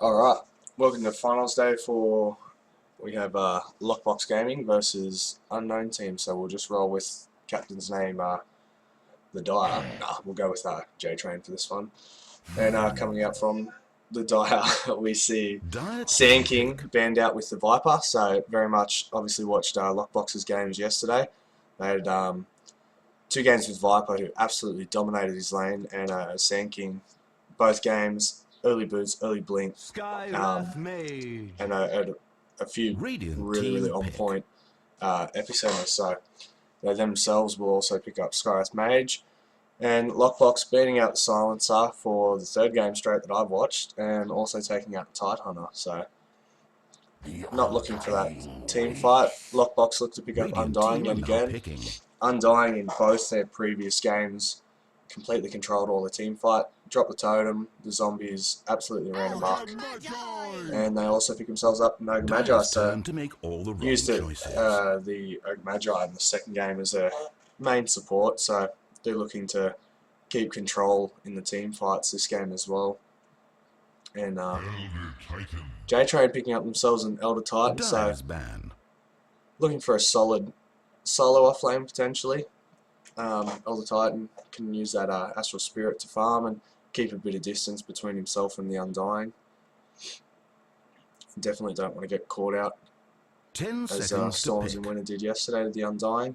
Alright, welcome to finals day for, we have LockBox Gaming versus Unknown Team, so we'll just roll with captain's name, the Dire. We'll go with Jtrain for this one. And coming out from the Dire, we see Sand King banned out with the Viper, so very much obviously watched LockBox's games yesterday. They had two games with Viper who absolutely dominated his lane, and Sand King, both games, early boots, early blink, and a few really on point epicenters. So they themselves will also pick up Skywrath Mage, and LockBox beating out the Silencer for the third game straight that I've watched, and also taking out the Tidehunter. So not looking for that team fight. LockBox look to pick up Undying yet again. Undying in both their previous games completely controlled all the team fight, dropped the totem, the zombies absolutely ran amok, and they also pick themselves up an Ogre Magi, so used the Ogre Magi in the second game as a main support, so they're looking to keep control in the team fights this game as well. And Jtrain picking up themselves an Elder Titan, so looking for a solid solo offlane potentially. Elder Titan can use that Astral Spirit to farm and keep a bit of distance between himself and the Undying. Definitely don't want to get caught out 10 as seconds Storms in Winter did yesterday to the Undying.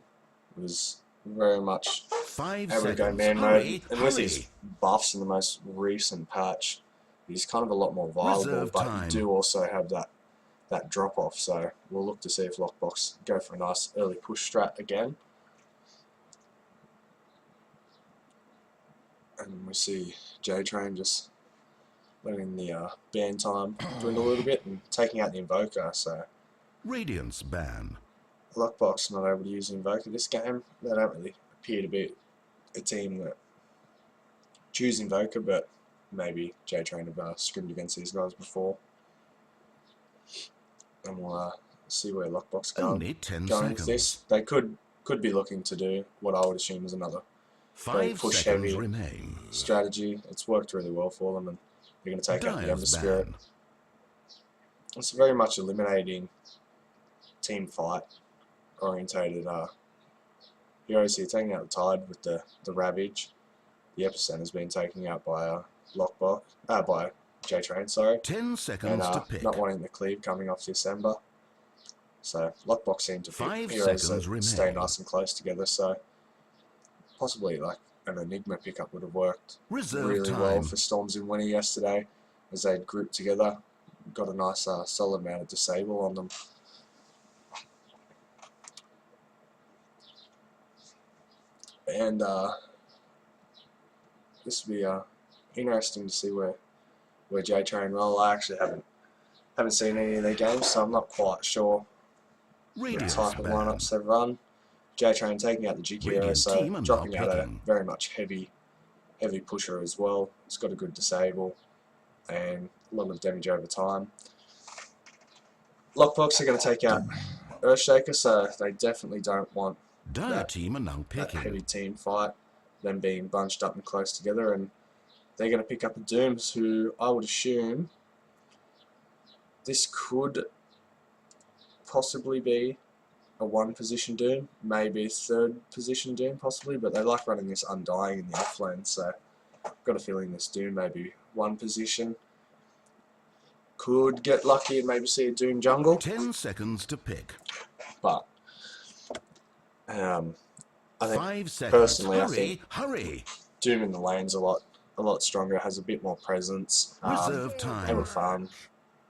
It was very much able to go man mode, and with his buffs in the most recent patch, he's kind of a lot more viable, but you do also have that drop off, so we'll look to see if LockBox go for a nice early push strat again. And we see Jtrain just letting the ban time dwindle a little bit and taking out the Invoker, so Radiance ban. LockBox not able to use the Invoker this game. They don't really appear to be a team that choose Invoker, but maybe Jtrain have scrimmed against these guys before. And we'll see where LockBox going with this. They could be looking to do what I would assume is another very push heavy strategy. It's worked really well for them, and they're going to take out the Ember Spirit. It's very much eliminating team fight orientated. Heroes here taking out the Tide with the Ravage. The Epicenter has been taken out by LockBox, by Jtrain, sorry. 10 seconds and to pick. not wanting the cleave coming off this Ember. So LockBox seem to pick heroes that stay nice and close together, so possibly like an Enigma pickup would have worked really well for Storms in Winter yesterday, as they'd grouped together, got a nice solid amount of disable on them. And this will be interesting to see where Jtrain roll. I actually haven't seen any of their games, so I'm not quite sure the type of lineups they've run. Jtrain taking out the Jig hero, so dropping out a very much heavy pusher as well. It's got a good disable and a lot of damage over time. LockBox are going to take out Earthshaker, so they definitely don't want that heavy team fight, them being bunched up and close together, and they're going to pick up the Dooms, who I would assume this could possibly be a one position Doom, maybe a third position Doom possibly, but they like running this Undying in the offlane, so I've got a feeling this Doom may be one position. Could get lucky and maybe see a Doom jungle. 10 seconds to pick. But I think personally, I think Doom in the lane's a lot stronger, has a bit more presence, able to farm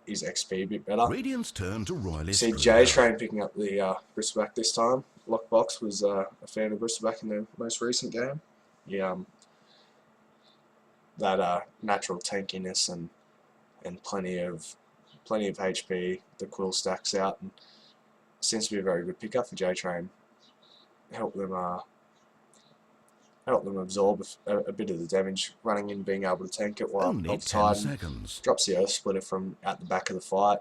his XP a bit better. Radiant's turn to royalist. See Jtrain picking up the Bristleback this time. LockBox was a fan of Bristleback in their most recent game. Yeah, that natural tankiness and plenty of HP. The quill stacks out and seems to be a very good pickup for Jtrain. Help them absorb a bit of the damage running in, being able to tank it while Titan drops the Earth Splitter from at the back of the fight.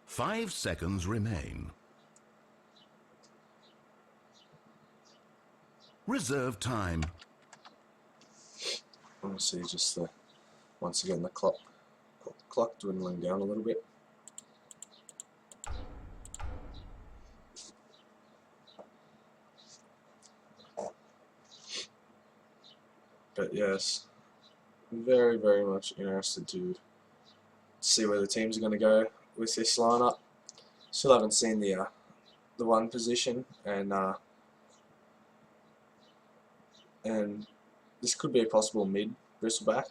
5 seconds remain. Reserve time. Obviously, just once again the clock Clock dwindling down a little bit. But yes, very, very much interested to see where the teams are going to go with this lineup. Still haven't seen the one position, and this could be a possible mid bristleback.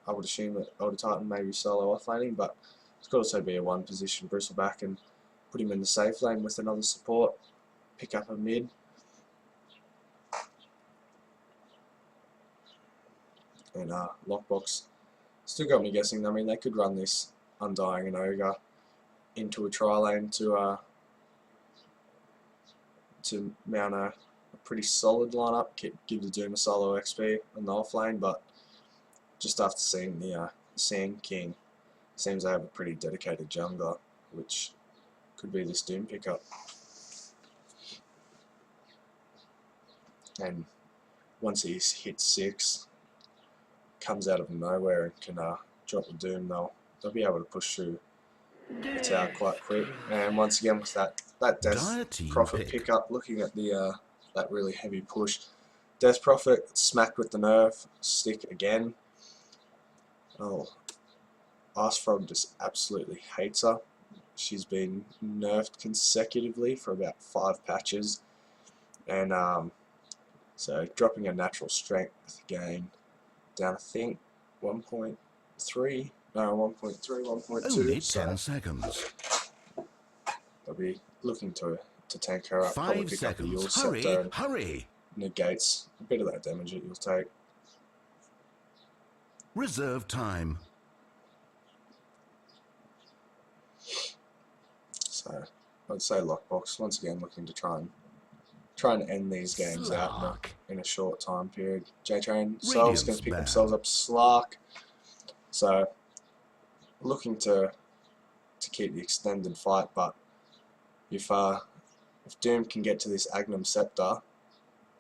I would assume that Elder Titan may be solo offlaning, but it could also be a one position bristleback and put him in the safe lane with another support, pick up a mid. And LockBox still got me guessing. I mean, they could run this Undying and Ogre into a tri lane to mount a pretty solid lineup, give the Doom a solo XP on the off lane, but just after seeing the Sand King, seems they have a pretty dedicated jungler, which could be this Doom pickup. And once he hits 6, comes out of nowhere and can drop the Doom, they'll be able to push through the tower quite quick. And once again with that Death Prophet pickup, looking at the that really heavy push, Death Prophet smacked with the nerf stick again. Oh, Ice Frog just absolutely hates her. She's been nerfed consecutively for about 5 patches, and so dropping her natural strength gain down, I think 1.3, no 1.3, 1.2. Only 10 seconds. They'll be looking to tank her up. 5 seconds. Hurry, hurry. Negates a bit of that damage that you'll take. Reserve time. So I'd say LockBox once again looking to try and end these games out in a short time period. Jtrain themselves going to pick themselves up Slark. So looking to keep the extended fight, but if Doom can get to this Agnum Scepter,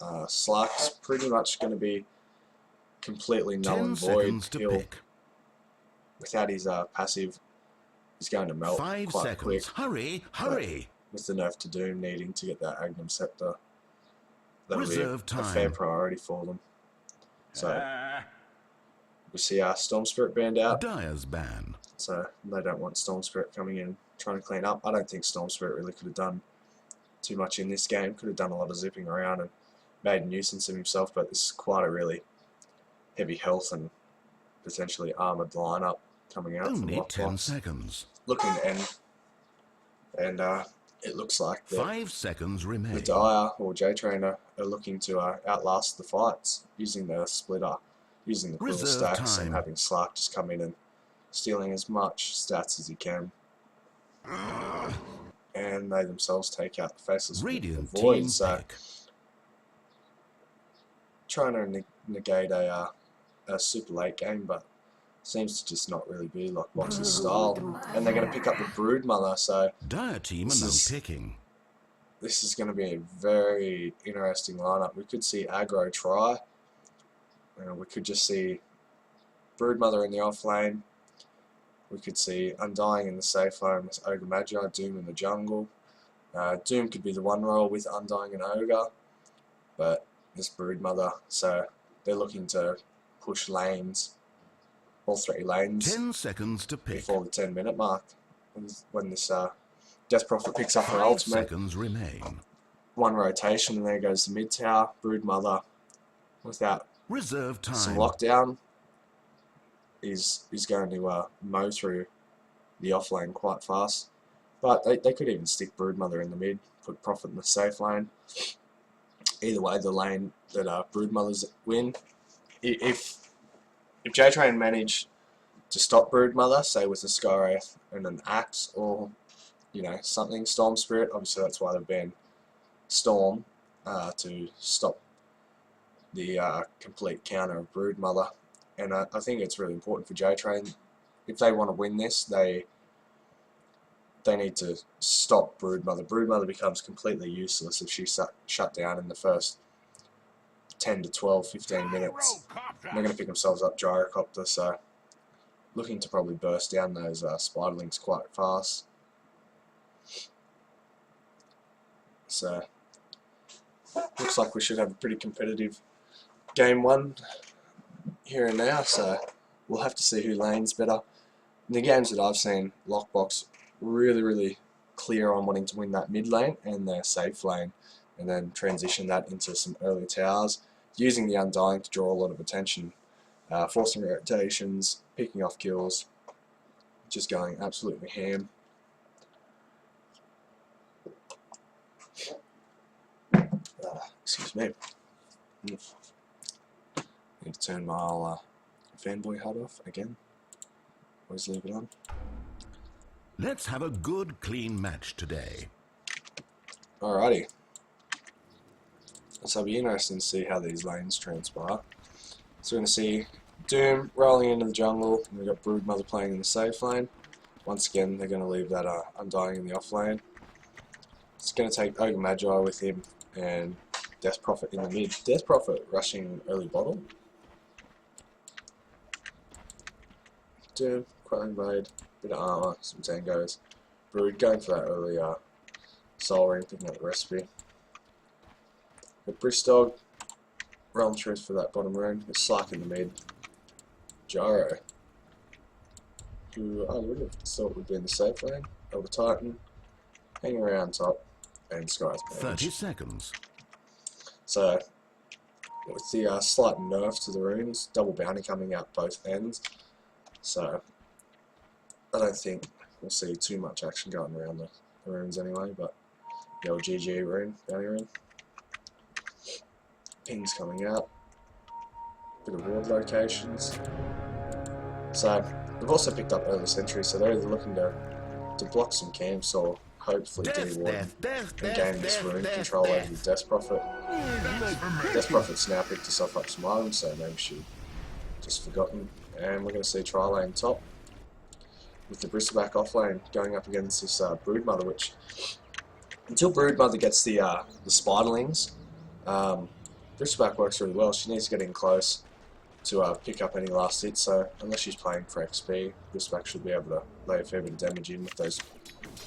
Slark's pretty much going to be completely null and void. Without his passive, he's going to melt 5 quite seconds. quick. Hurry, hurry. With the nerf to Doom needing to get that Agnum Scepter, that'll be a time. fair priority for them. So we see our Storm Spirit banned out. Dire's ban. So they don't want Storm Spirit coming in trying to clean up. I don't think Storm Spirit really could have done too much in this game. Could have done a lot of zipping around and made a nuisance of himself, but this is quite a really heavy health and potentially armoured lineup coming out from LockBox. 10 seconds. Looking to end. And it looks like 5 seconds remain. The Dire or Jtrain are looking to outlast the fights using the splitter, using the quill stacks, and having Slark just come in and stealing as much stats as he can. And they themselves take out the Faceless Void. So trying to negate a super late game, but seems to just not really be LockBox's style. And they're going to pick up the Broodmother, so Dire team are picking. This is going to be a very interesting lineup. We could see aggro try, and we could just see Broodmother in the off lane. We could see Undying in the safe lane with Ogre Magi, Doom in the jungle. Doom could be the one role with Undying and Ogre, but this Broodmother, so they're looking to push lanes, all 3 lanes, 10 seconds to pick before the 10-minute mark. When this Death Prophet picks up her ultimate, 5 seconds remain. One rotation, and there goes the mid tower. Broodmother, without reserve time, some lockdown, is going to mow through the off lane quite fast. But they could even stick Broodmother in the mid, put Prophet in the safe lane. Either way, the lane that Broodmothers win. If Jtrain manage to stop Broodmother, say with a Skywraith and an Axe, or something, Storm Spirit, obviously that's why they've banned Storm, to stop the complete counter of Broodmother. And I think it's really important for Jtrain. If they want to win this, they need to stop Broodmother. Broodmother becomes completely useless if she's shut down in the first 10 to 12, 15 minutes. They're going to pick themselves up Gyrocopter, so looking to probably burst down those spiderlings quite fast. So looks like we should have a pretty competitive game one here and now. So we'll have to see who lanes better. In the games that I've seen, LockBox really clear on wanting to win that mid lane and their safe lane, and then transition that into some early towers, using the Undying to draw a lot of attention, forcing rotations, picking off kills, just going absolutely ham. Excuse me. Need to turn my fanboy HUD off again. Always leave it on. Let's have a good, clean match today. Alrighty. So it'll be interesting to see how these lanes transpire. So we're going to see Doom rolling into the jungle, and we've got Broodmother playing in the safe lane. Once again, they're going to leave that Undying in the off lane. It's going to take Ogre Magi with him, and Death Prophet in the mid. Death Prophet rushing early bottom. Doom, Quelling Blade, bit of armor, some tangos. Brood going for that early soul ring, picking up the recipe. Got Bristog, Realm Truth for that bottom rune. Got Slark in the mid. Gyro, who I would have thought would be in the safe lane. Elder Titan, hanging around top, and Sky's Mage. 30 seconds. So, with the slight nerf to the runes, double bounty coming out both ends. So, I don't think we'll see too much action going around the runes anyway, but the old GG rune, bounty rune. Pings coming out. Bit of ward locations. So, they've also picked up early sentry, so they're either looking to block some camps or hopefully do ward and gain this rune control over the Death Prophet. Death Prophet's now picked herself up some items, so maybe she just forgotten. And we're going to see Tri-Lane top with the Bristleback off lane going up against this Broodmother, which until Broodmother gets the spiderlings, Bristleback works really well. She needs to get in close to pick up any last hits, so unless she's playing for XP, Bristleback should be able to lay a fair bit of damage in with those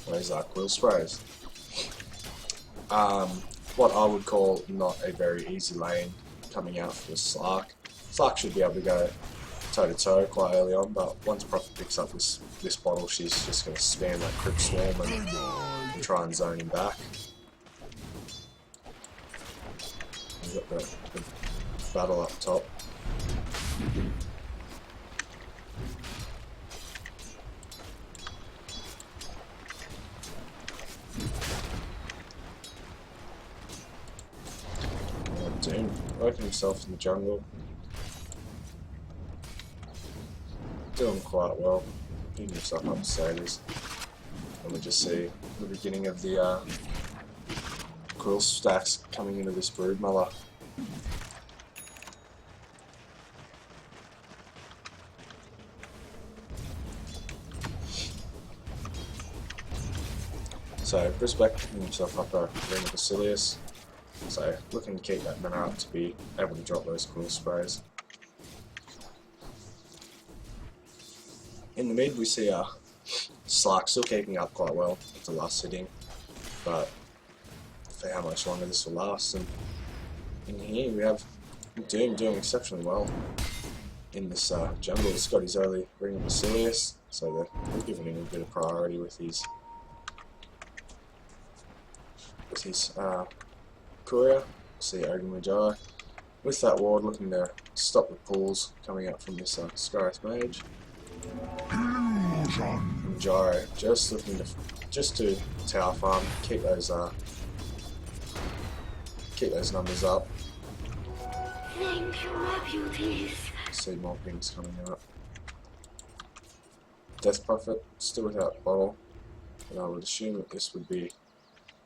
quill sprays. What I would call not a very easy lane coming out for Slark. Slark should be able to go toe to toe quite early on, but once Prophet picks up this bottle, she's just going to spam that Crypt Swarm and try and zone him back. We've got the battle up top. Doom working himself in the jungle. Doing quite well, picking himself up to Satyrs. And we just see the beginning of the quill stacks coming into this Broodmother. So Bristleback picking himself up a Ring of Basilius. So looking to keep that mana up to be able to drop those quill sprays. In the mid we see Slark still keeping up quite well with the last sitting, but for how much longer this will last. And in here we have Doom doing exceptionally well in this jungle. He's got his early Ring of Basilius, so they're giving him a bit of priority with his courier. See Ogre Magi with that ward looking to stop the pulls coming out from this Sky's Mage. And Gyro just looking to tower farm, keep those numbers up. Thank you, my beauties. See more pings coming out. Death Prophet still without bottle, and I would assume that this would be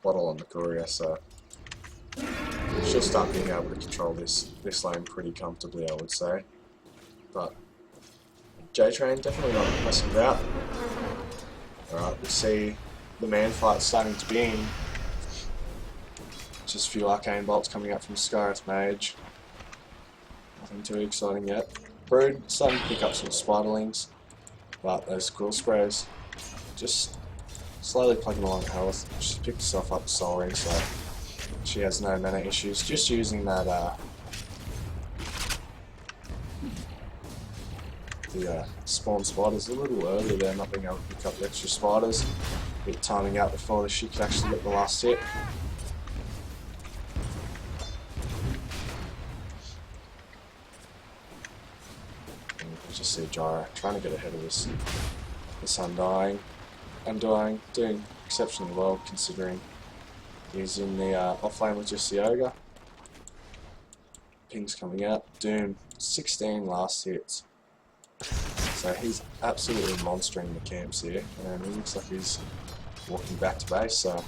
bottle on the courier, so she'll start being able to control this lane pretty comfortably, I would say. But Jtrain definitely not messing about. Alright, we see the man fight starting to begin. Just a few arcane bolts coming up from Sky's Mage. Nothing too exciting yet. Brood starting to pick up some spiderlings. But those quill sprays just slowly plugging along health. She's picked herself up Soul Ring, so she has no mana issues. Just using that the spawn spiders a little early there, not being able to pick up the extra spiders. A bit timing out before she could actually get the last hit. And you can just see Gyro trying to get ahead of this Undying, doing exceptionally well considering he's in the offlane with just the Ogre. Ping's coming out. Doom, 16 last hits. So he's absolutely monstering the camps here, and he looks like he's walking back to base, so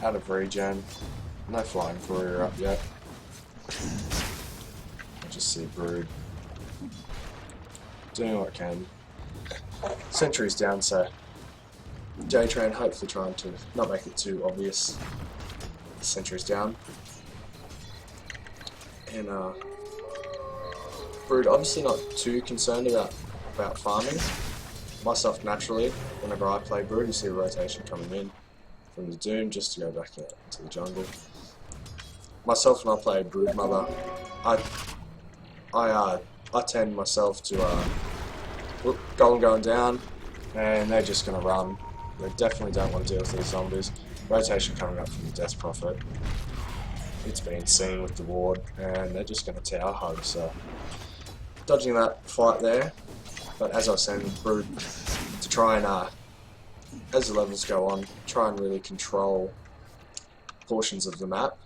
out of regen, no flying courier up yet. I just see Brood doing what it can. Sentry's down, so Jtrain hopefully trying to not make it too obvious. Sentry's down. And Brood obviously not too concerned about farming. Myself naturally, whenever I play Brood, you see a rotation coming in from the Doom just to go back into the jungle. Myself, when I play Brood Mother, I tend myself to going down, and they're just going to run. They definitely don't want to deal with these zombies. Rotation coming up from the Death Prophet. It's been seen with the ward, and they're just going to tower hug, so dodging that fight there. But as I was saying, Brood to try and, as the levels go on, try and really control portions of the map.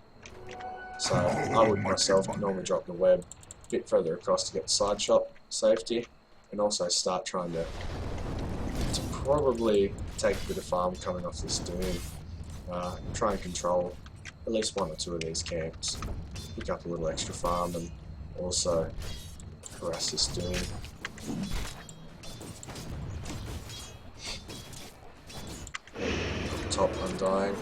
So I would myself normally drop the web a bit further across to get the side shot safety, and also start trying to probably take a bit of farm coming off this Doom. Try and control at least one or two of these camps, pick up a little extra farm, and also harass this Doom. Top Undying.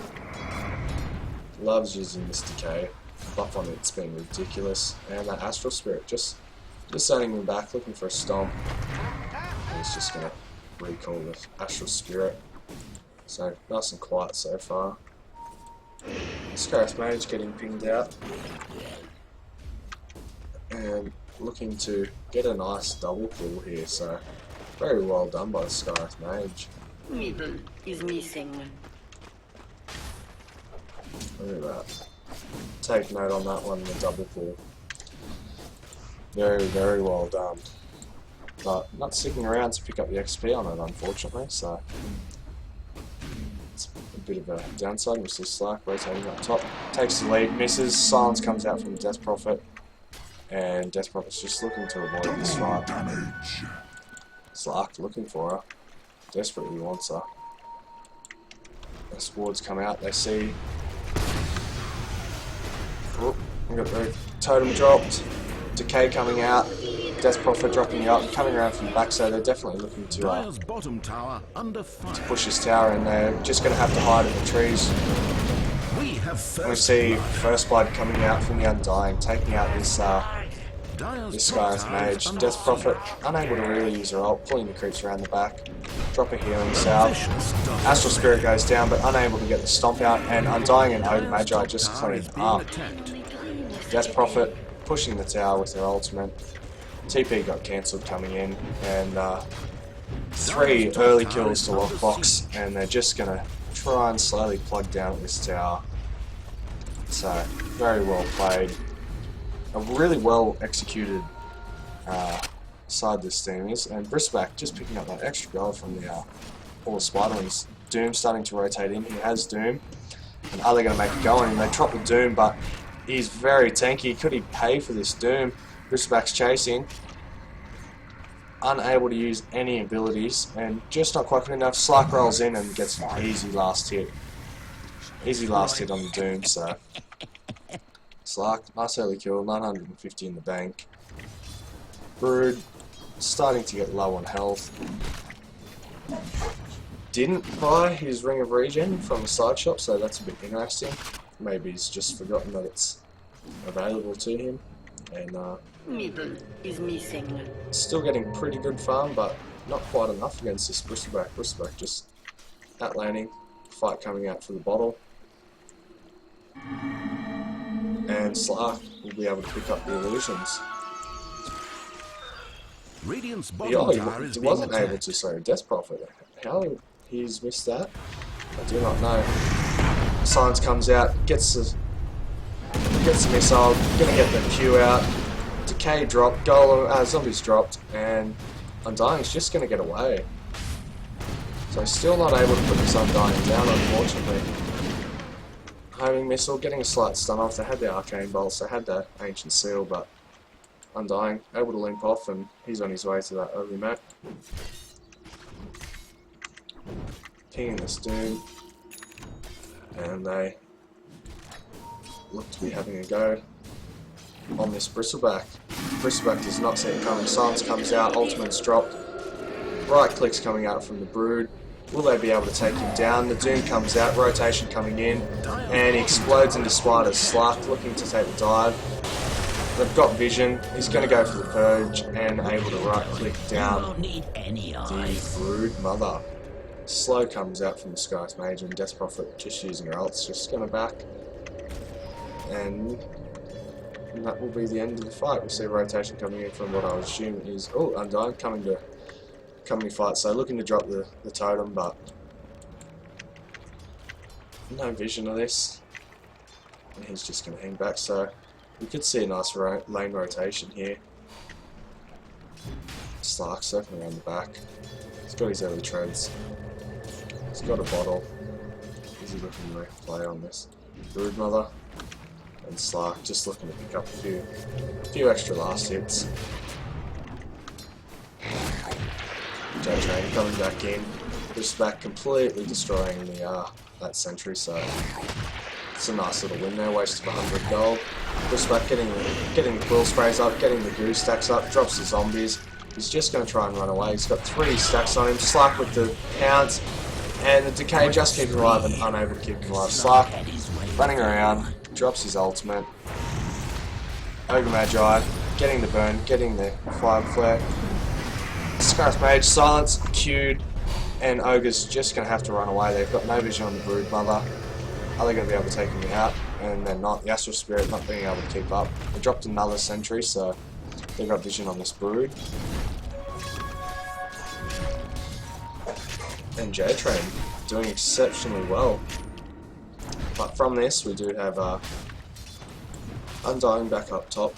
Loves using this decay. Buff on it's been ridiculous. And that Astral Spirit just sending him back, looking for a stomp. And he's just gonna recall with Astral Spirit. So nice and quiet so far. Scarif Mage getting pinged out. And looking to get a nice double pull here, so very well done by the Scarif Mage. Middle is missing. Look at that. Take note on that one, the double pull. Very, very well done. But not sticking around to pick up the XP on it, unfortunately, so it's a bit of a downside. We see Slack rotating up top. Takes the lead, misses. Silence comes out from the Death Prophet. And Death Prophet's just looking to avoid this fight. Slack looking for her. Desperately wants her. The swords come out, they see. Oh, we got the totem dropped. Decay coming out. Death Prophet dropping out and coming around from the back, so they're definitely looking to bottom tower under fire. push this tower, and they're just going to have to hide in the trees. We see First Blood coming out from the Undying, taking out this Scarif Mage. Death Prophet unable to really use her ult, pulling the creeps around the back. Drop a healing salve. Astral Spirit goes down, but unable to get the stomp out, and Undying and Ogre Magi just clean up. Death Prophet pushing the tower with their ultimate. TP got cancelled coming in, and 3 early kills to LockBox, and they're just going to try and slowly plug down at this tower. So, very well played. A really well executed side this team is, and Brisback just picking up that extra gold from the all the Spiderlings. Doom starting to rotate in. He has Doom, and are they going to make it go on him? They drop the Doom, but he's very tanky. Could he pay for this Doom? Brisback's chasing, unable to use any abilities, and just not quite good enough. Slack rolls in and gets an easy last hit. Easy last hit on the Doom, so Slack, nice early kill, 950 in the bank. Brood starting to get low on health. Didn't buy his Ring of Regen from the side shop, so that's a bit interesting. Maybe he's just forgotten that it's available to him. And Middle is missing. still getting pretty good farm, but not quite enough against this Bristleback. Bristleback just outlaning, fight coming out for the bottle. And Slark will be able to pick up the illusions. Radiant's He bottom tower is being wasn't able attacked. to, so Death Prophet. How he's missed that, I do not know. Silence comes out, gets the missile, gonna get the Q out. Decay dropped, Golem, Zombies dropped, and Undying's just gonna get away. So he's still not able to put this Undying down, unfortunately. Homing missile, getting a slight stun off. They had the Arcane Bolts, they had that Ancient Seal, but Undying able to limp off, and he's on his way to that early map. Pinging this Doom, and they look to be having a go on this Bristleback. Bristleback does not see it coming. Silence comes out, ultimate's dropped. Right clicks coming out from the Brood. Will they be able to take him down? The Doom comes out, rotation coming in, and he explodes into Spiders. Slark looking to take the dive. They've got vision. He's going to go for the Purge and able to right click down the Brood Mother. Slow comes out from the Sky's Mage, and Death Prophet just using her ults, just going to back. And that will be the end of the fight. We see a rotation coming in from what I would assume is Undying coming to fight. So looking to drop the totem, but no vision of this. And he's just going to hang back. So we could see a nice lane rotation here. Slark circling around the back. He's got his early treads. He's got a bottle. Is he looking to play on this Brood Mother? And Slark just looking to pick up a few extra last hits. Jtrain coming back in, pushed back, completely destroying that sentry. So it's a nice little win there. Waste of 100 gold. Pushed back, getting the quill sprays up, getting the goo stacks up, drops the zombies. He's just going to try and run away. He's got 3 stacks on him. Slark with the pounds, and the Decay just keeping him alive and unable to keep him alive. Slark running around. Drops his ultimate. Ogre Magi getting the burn, getting the fire flare. Scar's Mage, silence, queued, and Ogre's just going to have to run away. They've got no vision on the Brood Mother. Are they going to be able to take him out? And they're not. The Astral Spirit not being able to keep up. They dropped another sentry, so they've got vision on this Brood. And Jtrain doing exceptionally well. But from this, we do have Undying back up top,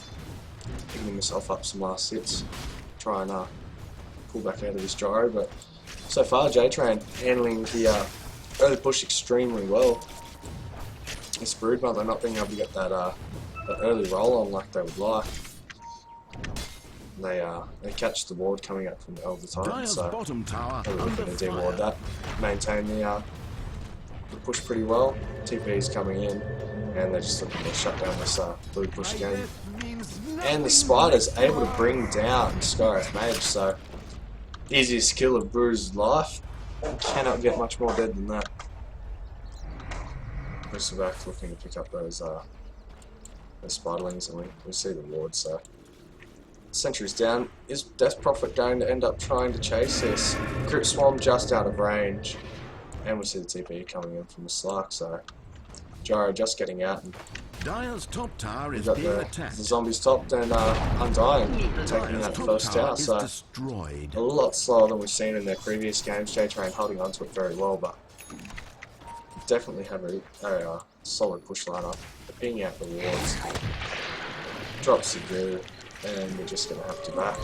picking himself up some last hits, try and pull back out of his gyro. But so far, Jtrain handling the early push extremely well. This Brood Mother not being able to get that early roll on like they would like. They catch the ward coming up from the Elder Titan, so bottom tower they're looking to deward that, maintain the push pretty well. TP is coming in, and they're just looking to shut down this blue push again. And the Spider's able to bring down Sky's Mage, so easiest kill of Brew's life. Cannot get much more dead than that. Bristleback looking to pick up those Spiderlings, and we see the ward, so sentry's down. Is Death Prophet going to end up trying to chase this? Crypt Swarm just out of range. And we see the TP coming in from the Slark, so Gyro just getting out, and Dire's top tower we've is got being the attacked. zombies topped and Undying taking Dire's that top first tower tower, is so destroyed. a lot slower than we've seen in their previous games. Jtrain holding onto it very well, but definitely have a solid push lineup. They're pinging out the wards, drops the goo, and we're just going to have to back.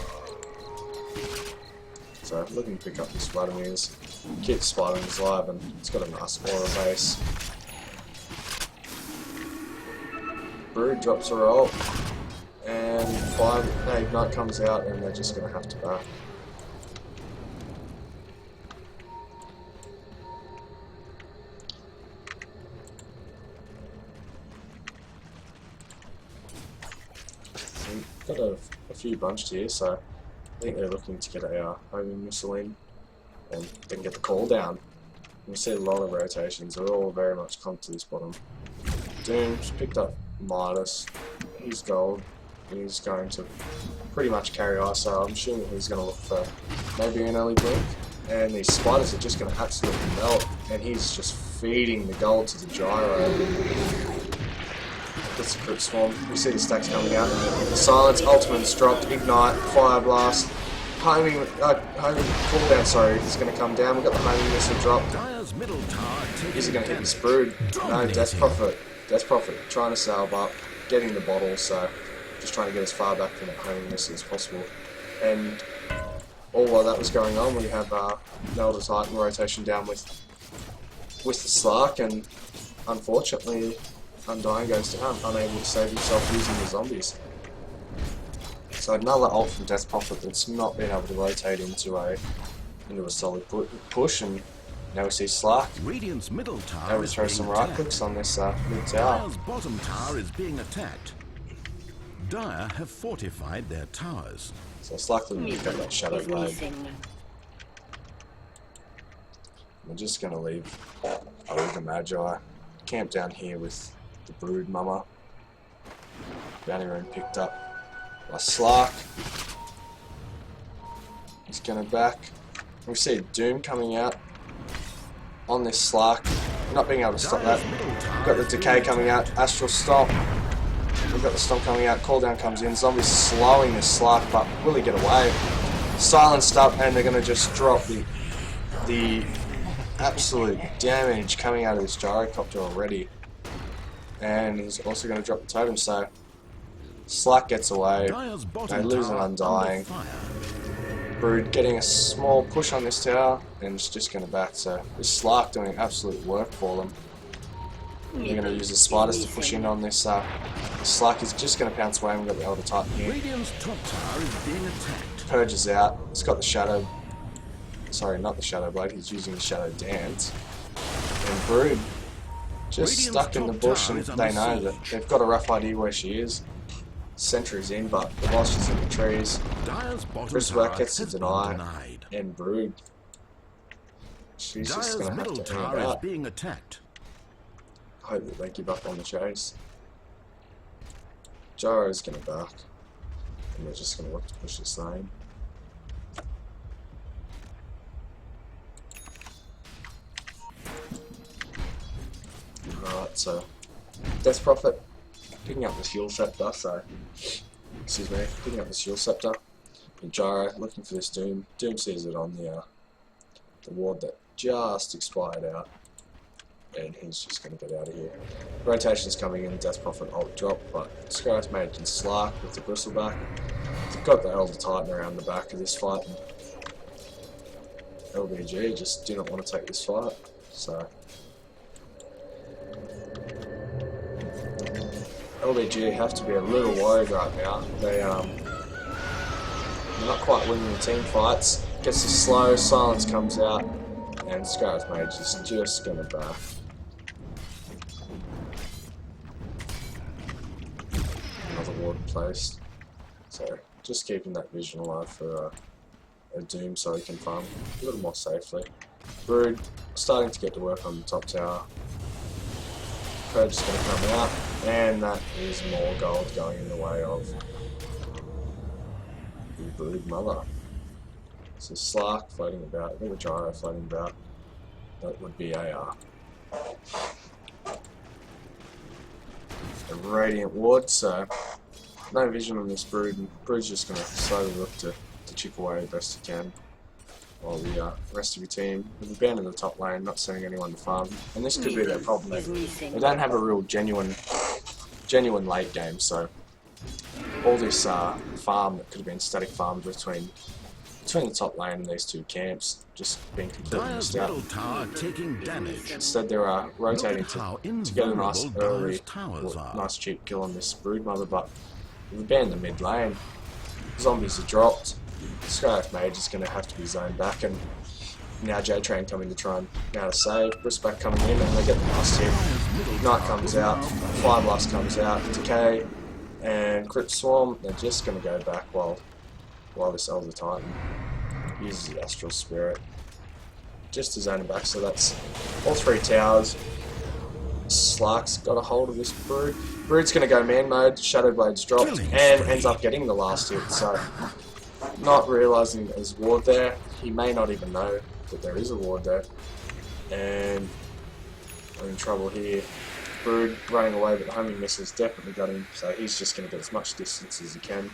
So looking to pick up this Vladimirs, keep Spiderlings alive, and it's got a nice aura base. Brood drops a roll, and Ignite comes out, and they're just going to have to back. Got a few bunched here, so I think they're looking to get a homing missile in and then get the call down. We see a lot of rotations. They're all very much clumped to this bottom. Doom's picked up Midas. He's gold. He's going to pretty much carry ice, so I'm assuming he's going to look for maybe an early blink. And these spiders are just going to absolutely melt, and he's just feeding the gold to the gyro. Gets a crit swarm. We see the stacks coming out. Silence, ultimate's dropped, ignite, fire blast. Homing cooldown, sorry, is going to come down. We've got the homing missile dropped. Is he going to hit this brood? No, Death Prophet. Death Prophet trying to salve up, getting the bottle, so just trying to get as far back from that homing missile as possible. And all while that was going on, we have Elder Titan rotation down with the Slark, and unfortunately, Undying goes down, unable to save himself using the zombies. So another ult from Death Prophet that's not been able to rotate into a solid push, and now we see Slark. Radiant's middle tower Now we is throw being some right attacked. clicks on this mid tower. Dire's bottom tower is being attacked. Dire have fortified their towers. So it's likely to pick up that Shadow is Blade. missing. We're just going to leave the Magi, camp down here with the Brood Mama. Bounty Rune picked up by Slark. He's going to back. We see Doom coming out on this Slark. Not being able to stop that. We've got the Decay coming out. Astral Stomp. We've got the Stomp coming out. Cooldown comes in. Zombies slowing this Slark, but will he get away? Silenced up, and they're going to just drop the absolute damage coming out of this gyrocopter already. And he's also going to drop the totem, so Slark gets away. They lose an Undying. Brood getting a small push on this tower, and it's just going to back, so this Slark doing absolute work for them. They're going to use the spiders to push in on this. Slark is just going to pounce away, and we've got the Elder Titan here. Radiant's top tower is being attacked. Purges out. It's got the Shadow... Sorry, not the Shadow Blade, he's using the Shadow Dance. And Brood just stuck in the bush, and they know that they've got a rough idea where she is. Sentry's in, but while she's in the trees, Bristleback gets to deny, and Brood, she's just going to have to aim out. Being attacked. Hope that they give up on the chase. Gyro's going to back, and we're just going to look to push this lane. Alright, so Death Prophet picking up the Shield Scepter, picking up the Shield Scepter, and Gyro looking for this Doom. Doom sees it on the ward that just expired out, and he's just going to get out of here. Rotation's coming in, Death Prophet ult drop, but Scar's Mage and Slark with the Bristleback. They've got the Elder Titan around the back of this fight, and LBG just do not want to take this fight, so LBG have to be a little worried right now. They're not quite winning the team fights. Gets a slow, Silence comes out, and Scar's Mage is just going to back. Another ward placed. So just keeping that vision alive for a Doom so he can farm a little more safely. Brood starting to get to work on the top tower. Purge is going to come out, and that is more gold going in the way of the Brood Mother. So Slark floating about, a bit of Gyro floating about. That would be a Radiant Ward, so no vision on this Brood, and Brood's just going to slowly look to chip away the best he can. While the rest of your team have abandoned the top lane, not sending anyone to farm, and this could be their problem. They don't have a real genuine late game, so all this farm that could have been static farmed between the top lane and these two camps just being completely missed out. Instead, they're rotating to get a nice early, nice cheap kill on this Brood Mother, but we've abandoned the mid lane. Zombies are dropped. Scarif Mage is going to have to be zoned back, and now Jtrain coming to try and now to save. Bristleback coming in, and they get the last hit. Ignite comes out, Fire Blast comes out, Decay, and Crypt Swarm. They're just going to go back while this Elder Titan uses the Astral Spirit just to zone it back. So that's all three towers. Slark's got a hold of this Brood. Brood's going to go man mode, Shadow Blade's dropped, Killing and spree. ends up getting the last hit, so not realising there's ward there. He may not even know that there is a ward there. And we're in trouble here. Brood running away, but the homing missile's definitely got him, so he's just going to get as much distance as he can.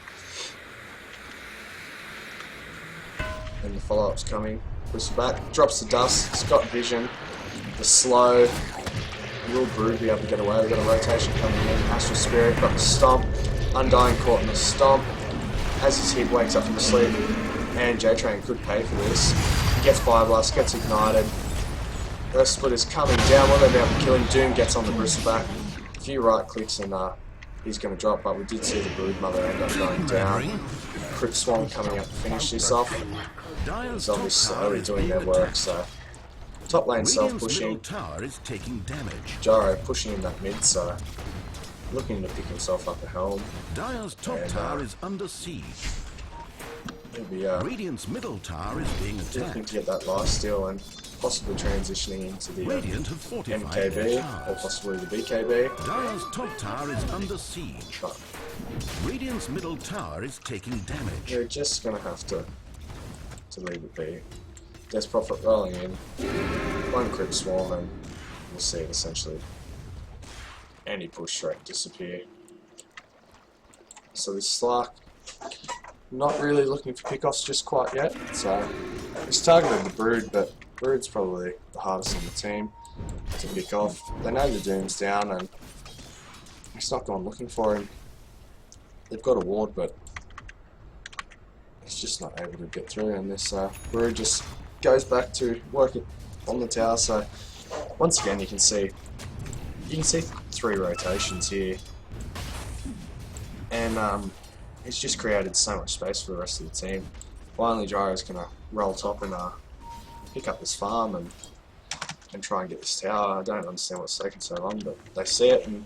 And the follow-up's coming. Pushes back, drops the dust, he's got vision. The slow. Will Brood be able to get away? We've got a rotation coming in. Astral Spirit, got the stomp. Undying caught in the stomp. As his hit wakes up from sleep, and Jtrain could pay for this. He gets Fire Blast, gets ignited. Earth Splitter's coming down. Will they be able to kill him? Doom gets on the Bristleback. A few right clicks and he's going to drop, but we did see the Brood Mother end up going down. Crypt Swarm coming up to finish this off. He's obviously doing their work, so top lane self pushing. Tower is taking damage. Gyro pushing in that mid, so looking to pick himself up a helm. Dire's top tower is under siege. He'll be Radiant's middle tower is being looking attacked. to get that lifesteal and possibly transitioning into the Radiant have fortified MKB their or towers. possibly the BKB. Dire's top tower is under siege. But Radiant's middle tower is taking damage. you're just gonna have to leave it be. There's Prophet rolling in. One Crypt Swarm and we'll see it essentially. Any push straight disappear. So this Slark not really looking for pickoffs just quite yet. So he's targeted the Brood, but Brood's probably the hardest on the team to pick off. They know the Doom's down and he's not gone looking for him. They've got a ward, but he's just not able to get through, and this Brood just goes back to working on the tower. So once again you can see 3 rotations here, and he's just created so much space for the rest of the team. Finally Gyro's gonna roll top and pick up this farm and try and get this tower. I don't understand what's taking so long, but they see it and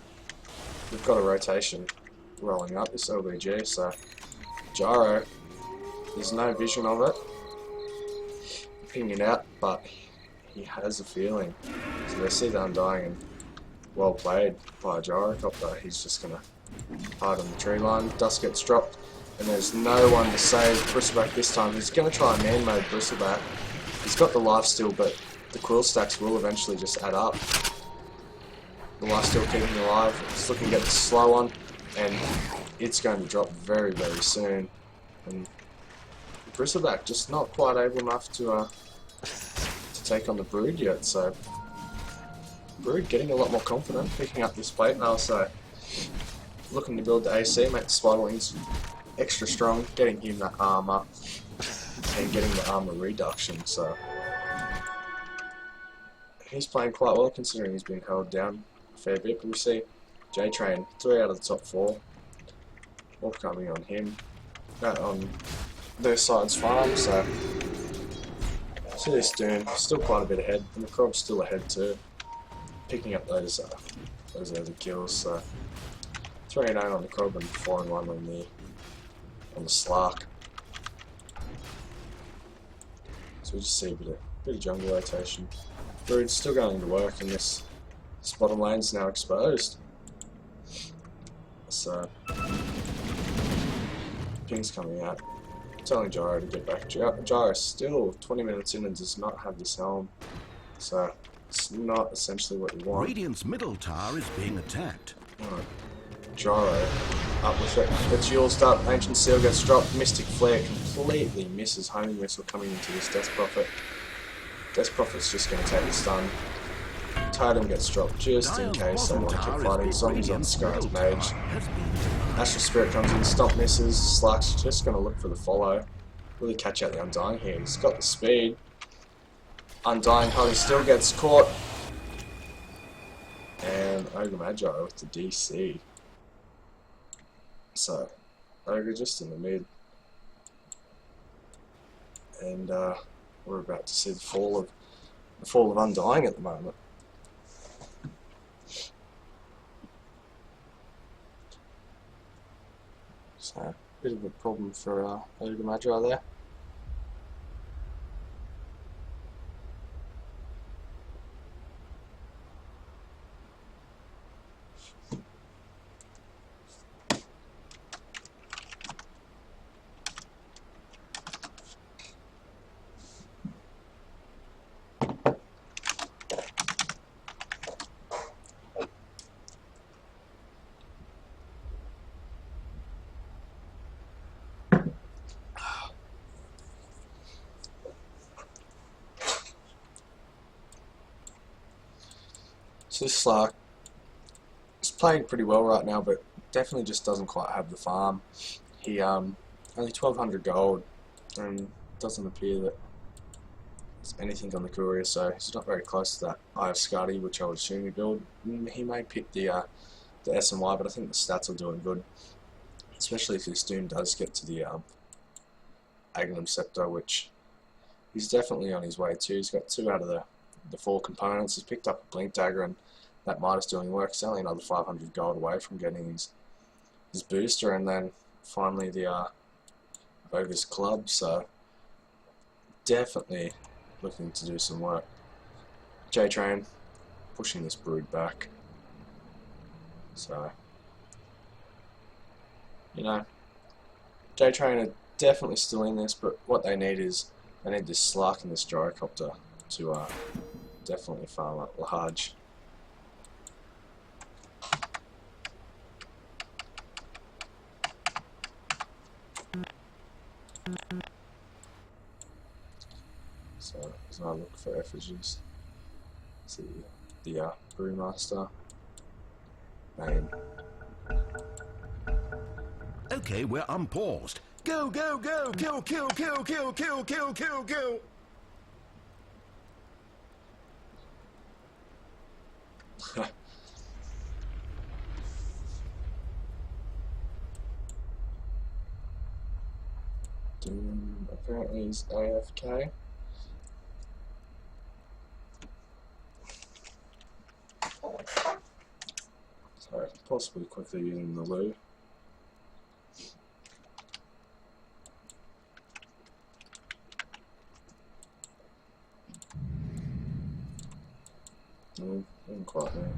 we've got a rotation rolling up this LBG, so Gyro, there's no vision of it, pinging it out, but he has a feeling. So they see the Undying, and well played by Gyrocopter. He's just going to hide on the tree line. Dust gets dropped, and there's no one to save Bristleback this time. He's going to try and man mode Bristleback. He's got the life steal, but the quill stacks will eventually just add up. The life steal keeping him alive. He's looking to get the slow on, and it's going to drop very, very soon. And Bristleback just not quite able enough to take on the Brood yet, so Brood getting a lot more confident, picking up this plate now, so looking to build the AC, make the Spiderlings extra strong, getting him that armor, and getting the armor reduction, so he's playing quite well considering he's been held down a fair bit. But we see Jtrain, 3 out of the top 4, all coming on him, on their side's farm, so see this Doom, still quite a bit ahead, and the Crob's still ahead too, picking up those early kills, so 3-9 on the Crob and 4-1 on the Slark. So we just see a bit of jungle rotation. Brood's still going to work, and this bottom lane's now exposed. So ping's coming out, telling Gyro to get back. Gyro's still 20 minutes in and does not have this helm, so it's not essentially what you want. Radiant's middle tower is being attacked. Alright, Gyro up with it. Gets Yule's up, Ancient Seal gets dropped, Mystic Flare completely misses homing missile coming into this Death Prophet. Death Prophet's just going to take the stun. Totem gets dropped just in case someone kept fighting. Zombies on Scar's Mage. Astral Spirit comes in, stomp misses. Slark's just going to look for the follow. Really catch out the Undying here. He's got the speed. Undying Honey still gets caught. And Ogre Magi with the DC. So, Ogre just in the mid. And we're about to see the fall of Undying at the moment. So, bit of a problem for Ogre Magi there. So this Slark is playing pretty well right now, but definitely just doesn't quite have the farm. He only 1200 gold, and doesn't appear that there's anything on the courier, so he's not very close to that IF Scotty, which I would assume he build. He may pick the SMY, but I think the stats are doing good, especially if this Doom does get to the Agnum Scepter, which he's definitely on his way to. He's got 2 out of the 4 components. He's picked up a Blink Dagger, and that Midas doing work. He's only another 500 gold away from getting his booster, and then finally the Bogus Club. So definitely looking to do some work. Jtrain pushing this brood back. So, you know, Jtrain are definitely still in this, but what they need is they need this Slark and this Gyrocopter to definitely farm up large. So as I look for effigies, see the Brewmaster name. Okay, we're unpaused. Go, go, go! Kill, kill, kill, kill, kill, kill, kill, kill! Doom apparently is AFK. Sorry, possibly quickly using the loo. Didn't quite there.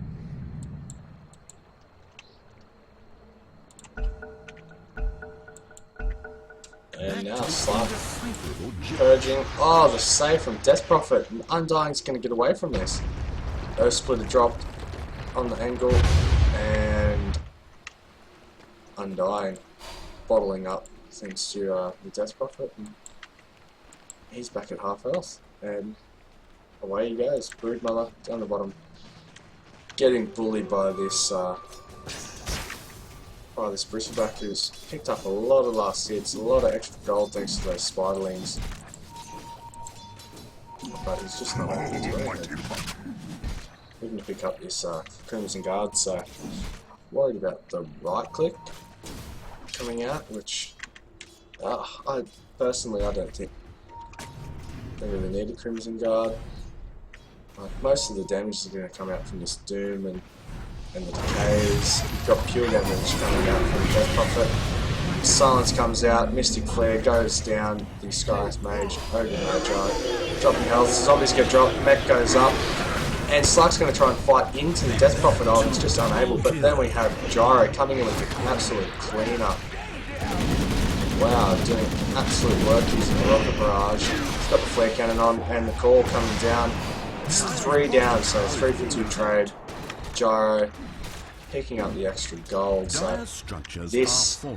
And now Slark purging. Oh, the save from Death Prophet. Undying's going to get away from this. Earth Splitter dropped on the angle, and Undying bottling up thanks to the Death Prophet. And he's back at half health, and away he goes. Broodmother down the bottom, getting bullied by this Bristleback, who's picked up a lot of last hits, a lot of extra gold thanks to those Spiderlings. But he's just not able to do anything. Even to pick up this Crimson Guard, so worried about the right click coming out, which I personally don't think they really need a Crimson Guard. Most of the damage is going to come out from this Doom and the decays. You've got pure damage coming out from Death Prophet. Silence comes out, Mystic Flare goes down, the Sky's Mage, Ogre Magi, dropping health, zombies get dropped, mech goes up, and Slark's going to try and fight into the Death Prophet. Oh, he's just unable, but then we have Gyro coming in with an absolute cleanup. Wow, doing absolute work using the Rocket Barrage. He's got the Flare Cannon on, and the Call coming down. It's 3 down, so 3 for 2 trade. Gyro picking up the extra gold, so this will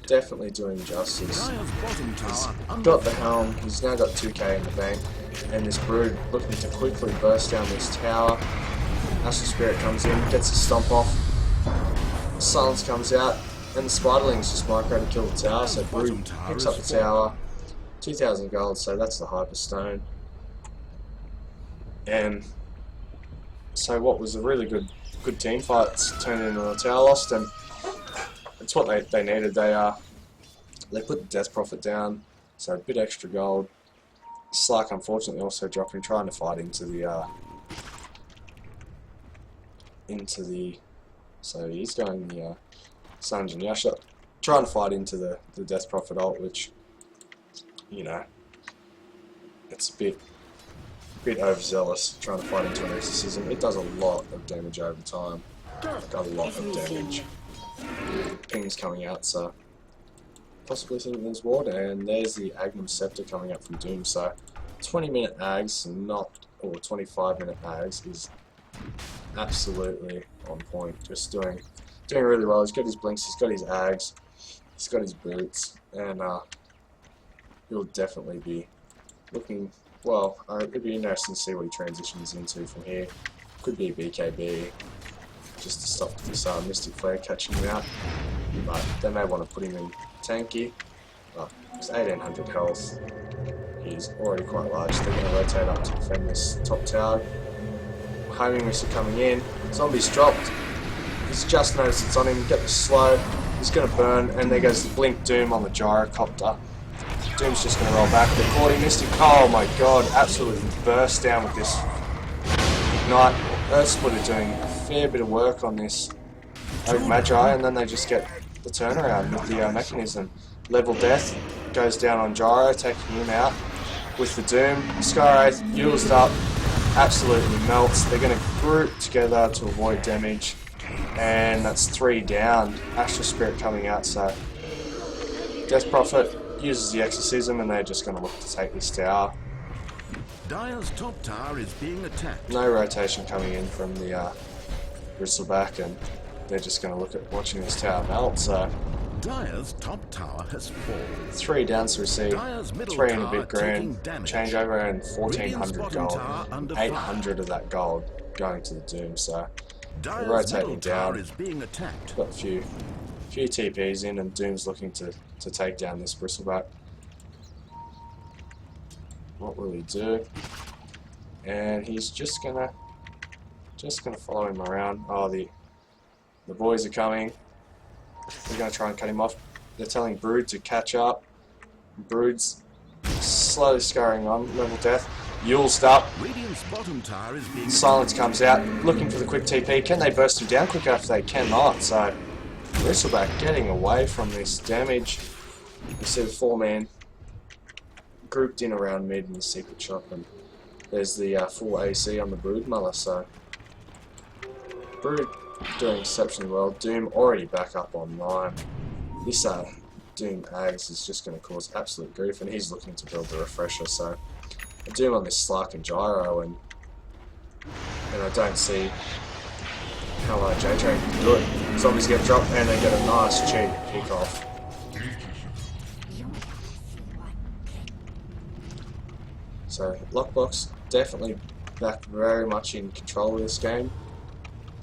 definitely do him justice. He's got the helm, he's now got 2k in the bank, and this Brood looking to quickly burst down this tower. Astral Spirit comes in, gets a stomp off, Silence comes out, and the Spiderlings just micro to kill the tower, so Brood picks up the tower, 2000 gold, so that's the Hyperstone. And so what was a really good team fight's turned into a tower lost, and it's what they needed. They put the Death Prophet down, so a bit extra gold. Slark unfortunately also dropping, trying to fight into the so he's going the Sanjin Yasha, trying to fight into the Death Prophet ult, which, you know, it's a bit overzealous trying to fight into an exorcism. It does a lot of damage over time, like a lot of damage. Ping's coming out, so possibly thinking there's water, and there's the Agnum Scepter coming up from Doom. So 20-minute ags, or 25-minute ags, is absolutely on point. Just doing really well. He's got his blinks, he's got his ags, he's got his boots, and he'll definitely be looking. Well, it'd be interesting to see what he transitions into from here. Could be a BKB just to stop this Mystic Flare catching him out. But they may want to put him in tanky. But it's 1800 health. He's already quite large. They're going to rotate up to defend this top tower. Homing missile coming in. Zombie's dropped. He's just noticed it's on him. Get the slow. He's going to burn. And there goes the Blink Doom on the Gyrocopter. Doom's just going to roll back. The 40 Mystic. Oh my god. Absolutely burst down with this Ignite. Earth Splitter doing a fair bit of work on this Oak Magi. And then they just get the turnaround with the mechanism. Level Death goes down on Gyro, taking him out. With the Doom, Sky Wraith used up, absolutely melts. They're going to group together to avoid damage, and that's 3 down. Astral Spirit coming out, so Death Prophet uses the Exorcism, and they're just going to look to take this tower. Dire's top tower is being attacked. No rotation coming in from the Bristleback, and they're just going to look at watching this tower melt. So Dire's top tower has fallen. 3 down to receive, Dire's middle 3 and a tower bit grand, taking damage. changeover, and 1400 Radiant's bottom tower gold. under 800 of that gold going to the Doom, so Dire's rotating middle tower down. is being attacked. Got a few TPs in, and Doom's looking to take down this Bristleback. What will he do? And he's just gonna follow him around. Oh, the boys are coming. They're gonna try and cut him off. They're telling Brood to catch up. Brood's slowly scurrying on. Level Death. Yulesed up. Radiant's bottom tower is being Silence comes out. Looking for the quick TP. Can they burst him down quick enough? They cannot. So Bristleback getting away from this damage. You see the 4-man grouped in around mid in the secret shop, and there's the full AC on the Brood Mother. So Brood doing exceptionally well. Doom already back up on 9. This Doom Ags is just going to cause absolute grief, and he's looking to build the refresher. So Doom on this Slark and Gyro, and I don't see how Jtrain can do it. Zombies get dropped, and they get a nice cheap kick off. So LockBox definitely back very much in control of this game.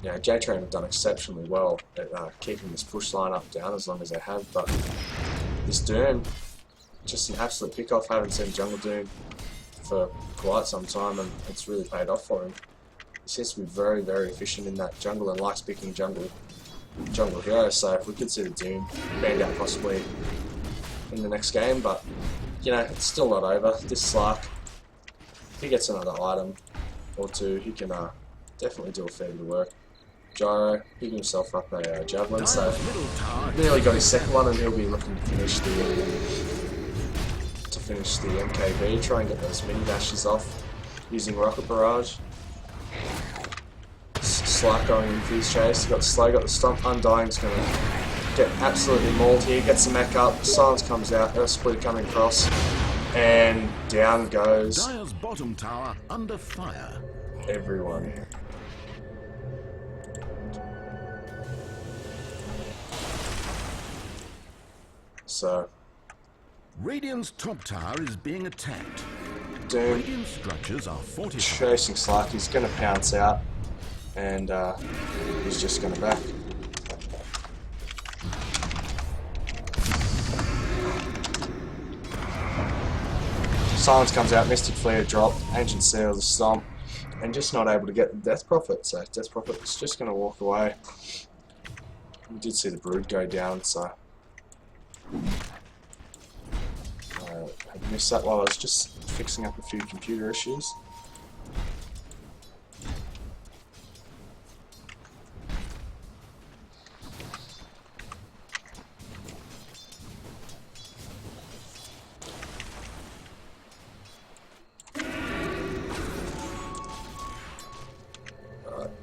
You know, Jtrain have done exceptionally well at keeping this push line up down as long as they have, but this Doom, just an absolute pick-off. I haven't seen Jungle Doom for quite some time, and it's really paid off for him. He seems to be very, very efficient in that jungle and likes picking jungle heroes, so if we could see the Doom banned out possibly in the next game, but you know, it's still not over. This Slark, if he gets another item or two, he can definitely do a fair bit of work. Gyro picking himself up a javelin, so nearly got his second one, and he'll be looking to finish the MKB, try and get those mini dashes off using Rocket Barrage. Slark going in for his chase. He got the slow, got the stomp. Undying's going to get absolutely mauled here. Gets the mech up. Silence comes out. Earth Splitter coming across, and down goes Dire's bottom tower under fire. everyone. So Radiant's top tower is being attacked. Doom Radiant structures are fortified. chasing Slark. He's going to pounce out, and he's just going to back. Silence comes out. Mystic Flare dropped. Ancient Seal, the Stomp, and just not able to get the Death Prophet. So Death Prophet is just going to walk away. We did see the Brood go down, so I missed that while I was just fixing up a few computer issues.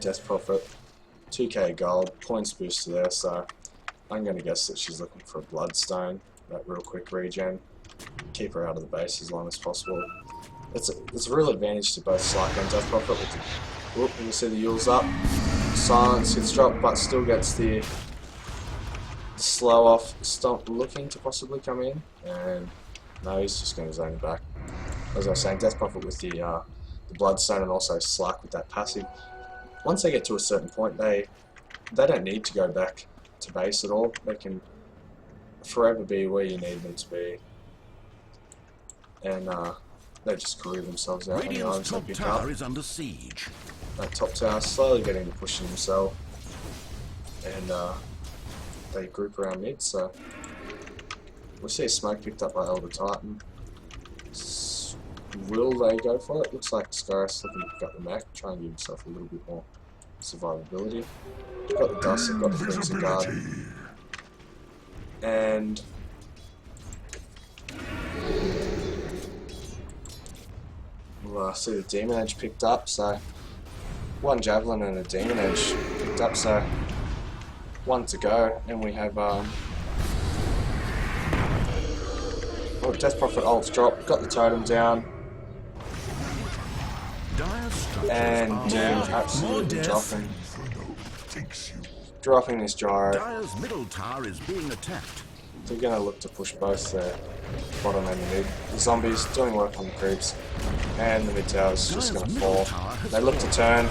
Death Prophet, 2k gold, points booster there, so I'm going to guess that she's looking for a Bloodstone, that real quick regen. Keep her out of the base as long as possible. It's a real advantage to both Slark and Death Prophet. With the, whoop, you see the Yule's up. Silence gets dropped, but still gets the slow off. Stomp looking to possibly come in, and no, he's just going to zone it back. As I was saying, Death Prophet with the Bloodstone, and also Slark with that passive. once they get to a certain point, they don't need to go back to base at all. They can forever be where you need them to be, and they just career themselves out on the Radiant's items they top pick tower up. is under siege. That top tower slowly getting to push himself, and they group around mid, so we'll see a smoke picked up by Elder Titan. Will they go for it? Looks like Scarus looking to pick up the mech, try and give himself a little bit more survivability. Got the dust, got the Crimson Guard, and we'll see the Demon Edge picked up, so one Javelin and a Demon Edge picked up, so one to go, and we have Death Prophet ults drop, got the totem down, and Doom absolutely dropping this gyro. Dire's middle tower is being attacked. They're going to look to push both their bottom and the mid. The zombies doing work on the creeps, and the mid tower's just going to fall. They look to turn.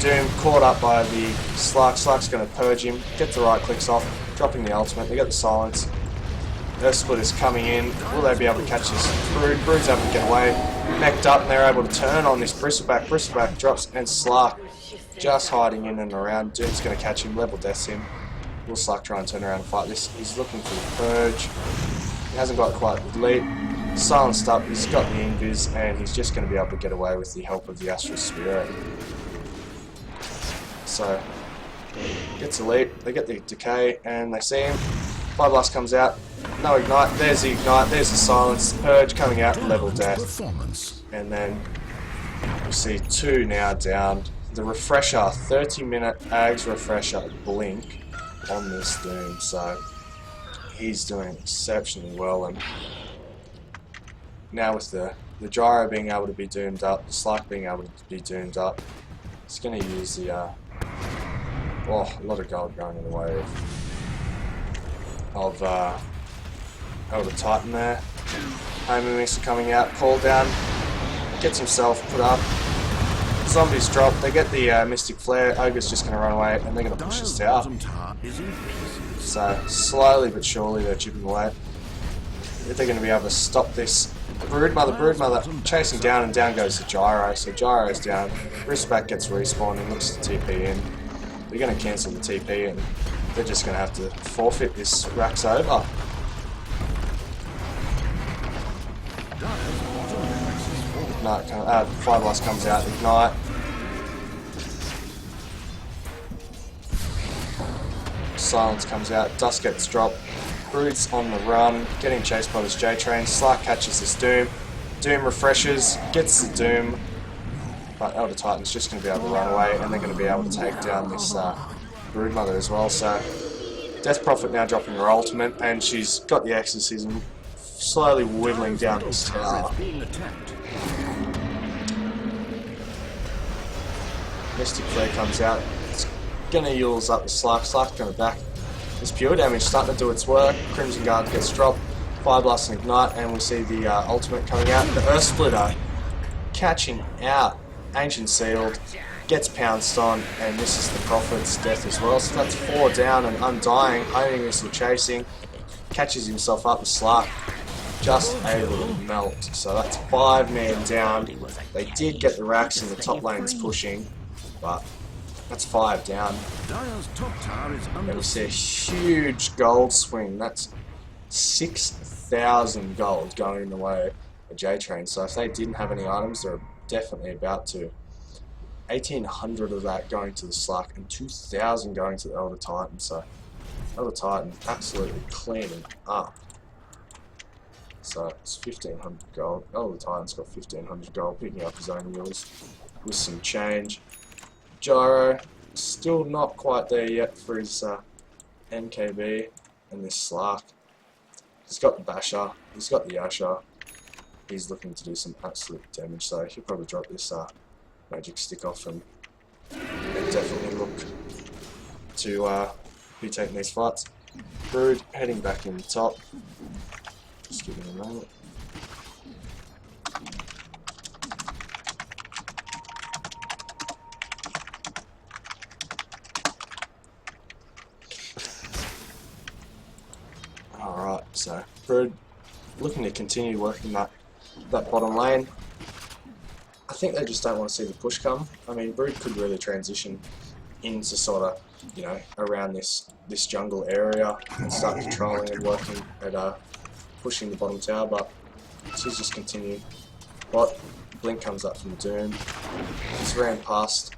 Doom caught up by the Slark. Slark's going to purge him, get the right clicks off, dropping the ultimate. They get the silence. Earth Splitter's coming in. Will they be able to catch this Brood? Brood's able to get away. Necked up, and they're able to turn on this Bristleback. Bristleback drops, and Slark just hiding in and around. Doom's going to catch him, level deaths him. Will Slark try and turn around and fight this? He's looking for the purge. He hasn't got quite the lead. Silenced up, he's got the invis, and he's just going to be able to get away with the help of the Astral Spirit. So, gets the lead, they get the decay, and they see him. Fire Blast comes out, no ignite, there's the ignite, there's the silence, purge coming out, level death. And then we see two now down. The refresher, 30-minute Ags refresher blink on this Doom, so he's doing exceptionally well. And now with the gyro being able to be doomed up, the Slark being able to be doomed up, he's going to use the a lot of gold going in the way of Elder Titan there. Homing Mixer coming out, call down, gets himself put up. Zombies drop, they get the Mystic Flare, Ogre's just going to run away, and they're going to push this tower. So, slowly but surely they're chipping away. If they're going to be able to stop this Broodmother, chasing down, and down goes the Gyro. So Gyro's down, Bristleback gets respawned and looks to TP in. They're going to cancel the TP, and they're just going to have to forfeit this. Rack's over. Fire Blast comes out, ignite. Silence comes out, dust gets dropped. Brood's on the run, getting chased by this Jtrain. Slark catches this Doom. Doom refreshes, gets the Doom. But Elder Titan's just going to be able to run away, and they're going to be able to take down this Broodmother as well. So Death Prophet now dropping her ultimate, and she's got the Exorcism slowly whittling down this tower. Mystic Flare comes out. It's going to use up the Slark. Slark's going to back. This pure damage starting to do its work. Crimson Guard gets dropped. Fire Blast and Ignite, and we see the ultimate coming out. The Earth Splitter catching out Ancient Sealed. Gets pounced on, and this is the Prophet's death as well. So that's 4 down and Undying. Homing Missile chasing. Catches himself up with Slark. Just able to melt. So that's 5 men down. They did get the racks in the top lanes pushing, but that's 5 down. And we see a huge gold swing. That's 6,000 gold going in the way of Jtrain. So if they didn't have any items, they're definitely about to. 1,800 of that going to the Slark and 2,000 going to the Elder Titan. So Elder Titan absolutely cleaning up. So it's 1,500 gold. Elder Titan's got 1,500 gold, picking up his own wheels with some change. Gyro, still not quite there yet for his NKB and this Slark. He's got the Basher, he's got the Asher. He's looking to do some absolute damage, so he'll probably drop this magic stick off and definitely look to be taking these fights. Brood heading back in the top. Just give him a moment. So Brood looking to continue working that bottom lane. I think they just don't want to see the push come. I mean, Brood could really transition into sort of, you know, around this jungle area and start controlling and working at pushing the bottom tower, but she's just continue. But Blink comes up from Doom. He's ran past.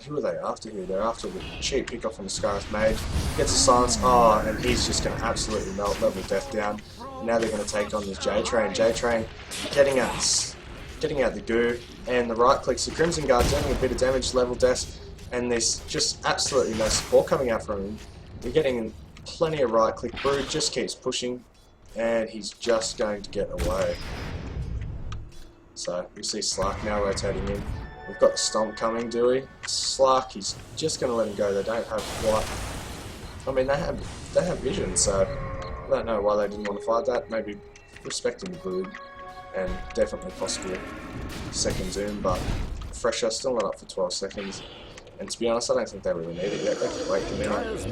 Who are they after here? They're after the cheap pick off on the Scarif Mage. Gets a silence. Oh, and he's just going to absolutely melt level death down. Now they're going to take on this Jtrain. Jtrain getting out the goo, and the right clicks the Crimson Guard doing a bit of damage, level death, and there's just absolutely no support coming out from him. They're getting plenty of right click. Brood just keeps pushing, and he's just going to get away. So we see Slark now rotating in. We've got the Stomp coming, do we? Slark, he's just going to let him go. They don't have quite... I mean, they have vision, so I don't know why they didn't want to fight that. Maybe respecting the Brood, and definitely possible second Zoom, but Fresher still not up for 12 seconds. And to be honest, I don't think they really need it yet. They can wait the minute.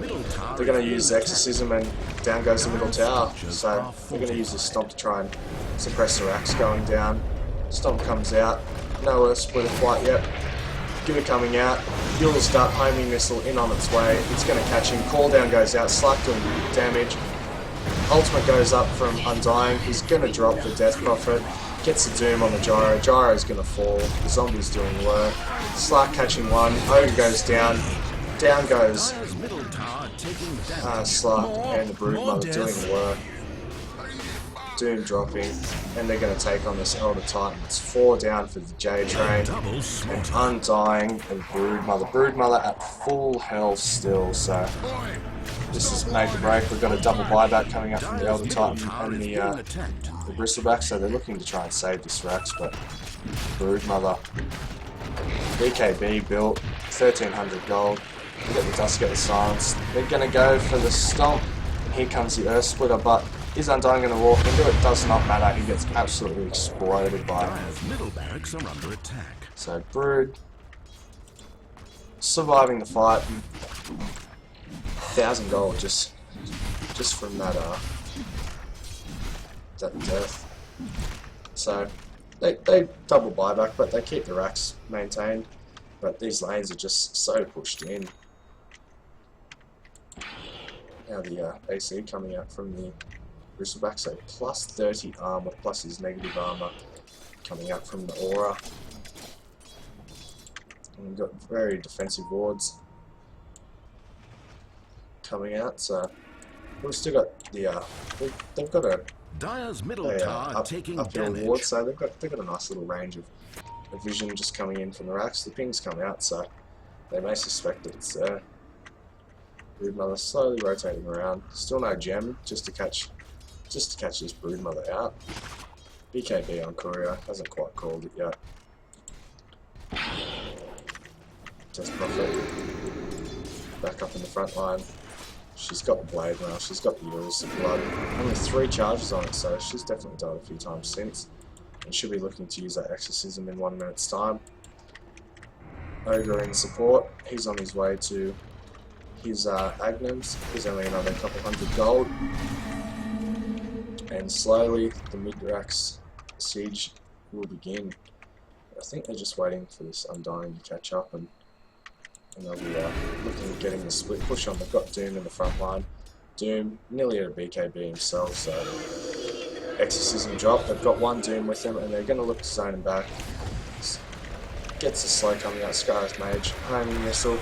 They're going to use Exorcism, and down goes the middle tower. So they're going to use this Stomp to try and suppress the racks going down. Stomp comes out. No Earth Splitter quite yet. Gimme coming out. Yule's Dart homing missile in on its way. It's going to catch him. Call down goes out. Slack doing damage. Ultimate goes up from Undying. He's going to drop the Death Prophet. Gets the Doom on the Gyro. Gyro's going to fall. The Zombie's doing work. Slack catching one. Ogre goes down. Down goes Slack and the Brood Mother doing work. Doom dropping, and they're going to take on this Elder Titan. It's 4 down for the Jtrain, and Undying and Brood Mother. Brood Mother at full health still, so this is make or break. We've got a double buyback coming up from the Elder Titan and the Bristleback, so they're looking to try and save this Rax, but Brood Mother. BKB built, 1300 gold. We get the Dust, get the Silence. They're going to go for the Stomp, and here comes the Earth Splitter, but is Undying going to walk into it? Does not matter. He gets absolutely exploded by it. Middle barracks are under attack. So Brood surviving the fight. 1,000 gold just from that death. So they double buyback, but they keep the racks maintained. But these lanes are just so pushed in. Now the AC coming out from the Bristleback, so plus 30 armor, plus his negative armor coming out from the aura. And we've got very defensive wards coming out, so we've still got the they've got a Dire's middle tower taking uphill damage. ward, so they've got a nice little range of vision just coming in from the racks. The pings come out, so they may suspect that it's there. Brood Mother slowly rotating around. Still no gem, just to catch this Brood Mother out. BKB on Courier, hasn't quite called it yet. Death Prophet back up in the front line. She's got the Blade now, she's got the Euros of Blood. Only 3 charges on it, so she's definitely died a few times since. And she'll be looking to use that Exorcism in 1 minute's time. Ogre in support, he's on his way to his Agnums. He's only another couple hundred gold. And slowly the mid-racks siege will begin. I think they're just waiting for this Undying to catch up, and they'll be looking at getting the split push on. They've got Doom in the front line. Doom nearly at a BKB himself, so Exorcism drop. They've got 1 Doom with them, and they're going to look to zone him back. Gets the slow coming out. Scarif Mage, homing missile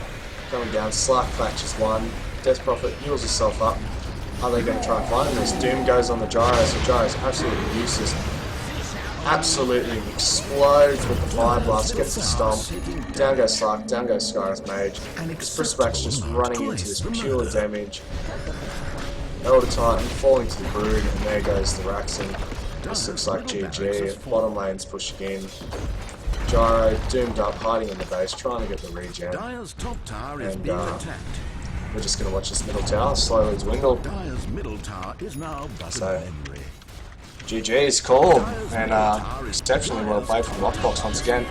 coming down. Slark flashes 1. Death Prophet heals herself up. Are they going to try and find him? This Doom goes on the Gyro, so Gyro is absolutely useless. Absolutely explodes with the Fire Blast, gets the Stomp. Down goes Slark, down goes Scarif Mage. This Bristleback's just running into this pure damage. Elder Titan falling to the Brood, and there goes the Raxon. This looks like GG. Bottom lane's pushing in. Gyro doomed up, hiding in the base, trying to get the regen. Dire's top tower is And being attacked. we're just going to watch this middle tower slowly dwindle. Dire's middle tower is now but So, a memory. GG's called, and exceptionally well played from LockBox once again.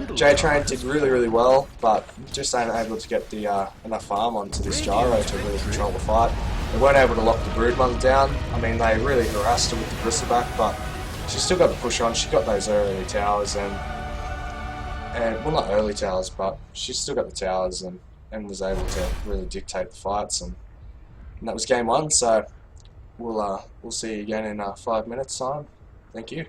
Jtrain did really well, but just ain't able to get the enough farm onto this Gyro to really control the fight. They weren't able to lock the Broodmother down. I mean, they really harassed her with the Bristleback, but she still got the push on. She got those early towers and well, not early towers, but she still got the towers and was able to really dictate the fights. And that was game one. So we'll see you again in 5 minutes time. Thank you.